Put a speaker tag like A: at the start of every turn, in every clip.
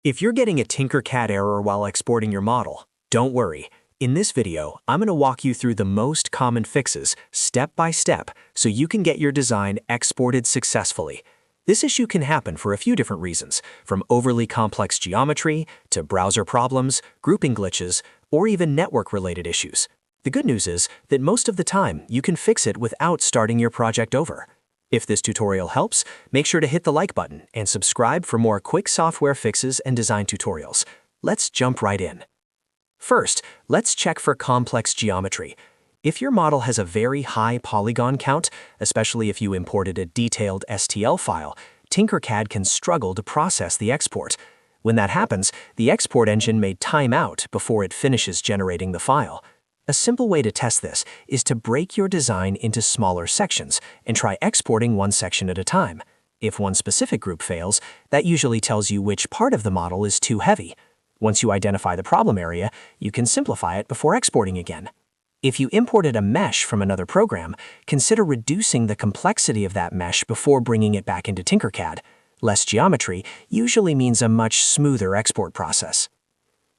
A: If you're getting a Tinkercad error while exporting your model, don't worry. In this video, I'm going to walk you through the most common fixes, step by step, so you can get your design exported successfully. This issue can happen for a few different reasons, from overly complex geometry to browser problems, grouping glitches, or even network-related issues. The good news is that most of the time, you can fix it without starting your project over. If this tutorial helps, make sure to hit the like button and subscribe for more quick software fixes and design tutorials. Let's jump right in. First, let's check for complex geometry. If your model has a very high polygon count, especially if you imported a detailed STL file, Tinkercad can struggle to process the export. When that happens, the export engine may time out before it finishes generating the file. A simple way to test this is to break your design into smaller sections and try exporting one section at a time. If one specific group fails, that usually tells you which part of the model is too heavy. Once you identify the problem area, you can simplify it before exporting again. If you imported a mesh from another program, consider reducing the complexity of that mesh before bringing it back into Tinkercad. Less geometry usually means a much smoother export process.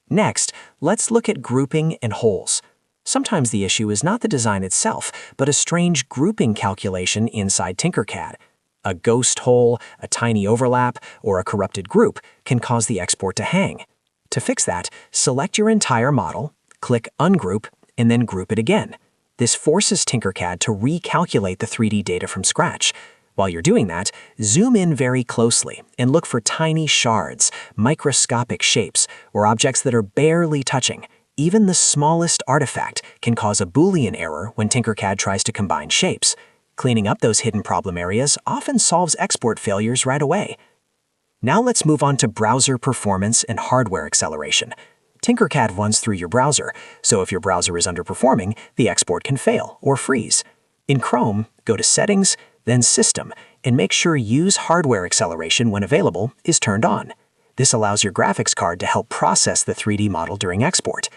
A: Next, let's look at grouping and holes. Sometimes the issue is not the design itself, but a strange grouping calculation inside Tinkercad. A ghost hole, a tiny overlap, or a corrupted group can cause the export to hang. To fix that, select your entire model, click Ungroup, and then group it again. This forces Tinkercad to recalculate the 3D data from scratch. While you're doing that, zoom in very closely and look for tiny shards, microscopic shapes, or objects that are barely touching. Even the smallest artifact can cause a Boolean error when Tinkercad tries to combine shapes. Cleaning up those hidden problem areas often solves export failures right away. Now let's move on to browser performance and hardware acceleration. Tinkercad runs through your browser, so if your browser is underperforming, the export can fail or freeze. In Chrome, go to Settings, then System, and make sure Use Hardware Acceleration when available is turned on. This allows your graphics card to help process the 3D model during export.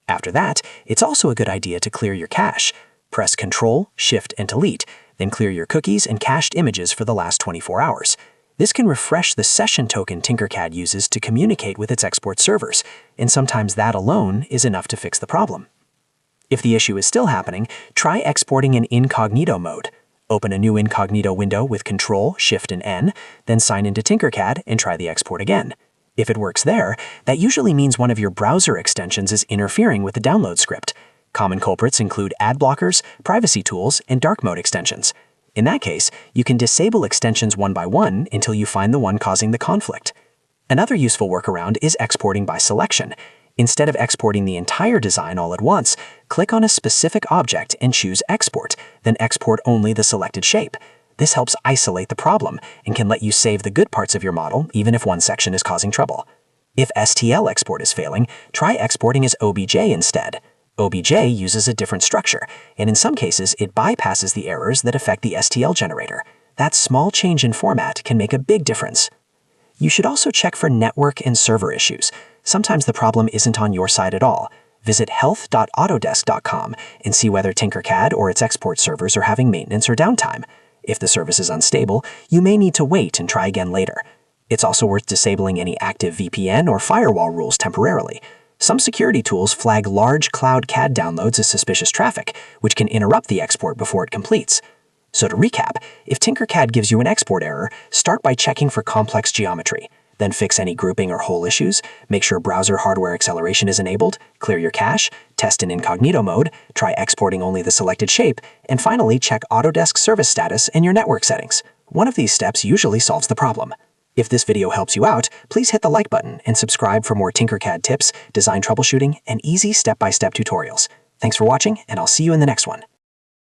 A: After that, it's also a good idea to clear your cache. Press Ctrl, Shift, and Delete, then clear your cookies and cached images for the last 24 hours. This can refresh the session token Tinkercad uses to communicate with its export servers, and sometimes that alone is enough to fix the problem. If the issue is still happening, try exporting in Incognito mode. Open a new Incognito window with Ctrl, Shift, and N, then sign into Tinkercad and try the export again. If it works there, that usually means one of your browser extensions is interfering with the download script. Common culprits include ad blockers, privacy tools, and dark mode extensions. In that case, you can disable extensions one by one until you find the one causing the conflict. Another useful workaround is exporting by selection. Instead of exporting the entire design all at once, click on a specific object and choose Export, then export only the selected shape. This helps isolate the problem and can let you save the good parts of your model even if one section is causing trouble. If STL export is failing, try exporting as OBJ instead. OBJ uses a different structure, and in some cases it bypasses the errors that affect the STL generator. That small change in format can make a big difference. You should also check for network and server issues. Sometimes the problem isn't on your side at all. Visit health.autodesk.com and see whether Tinkercad or its export servers are having maintenance or downtime. If the service is unstable, you may need to wait and try again later. It's also worth disabling any active VPN or firewall rules temporarily. Some security tools flag large cloud CAD downloads as suspicious traffic, which can interrupt the export before it completes. So to recap, if Tinkercad gives you an export error, start by checking for complex geometry. Then fix any grouping or hole issues, make sure browser hardware acceleration is enabled, clear your cache, test in Incognito mode, try exporting only the selected shape, and finally check Autodesk service status and your network settings. One of these steps usually solves the problem. If this video helps you out, please hit the like button and subscribe for more Tinkercad tips, design troubleshooting, and easy step-by-step tutorials. Thanks for watching, and I'll see you in the next one.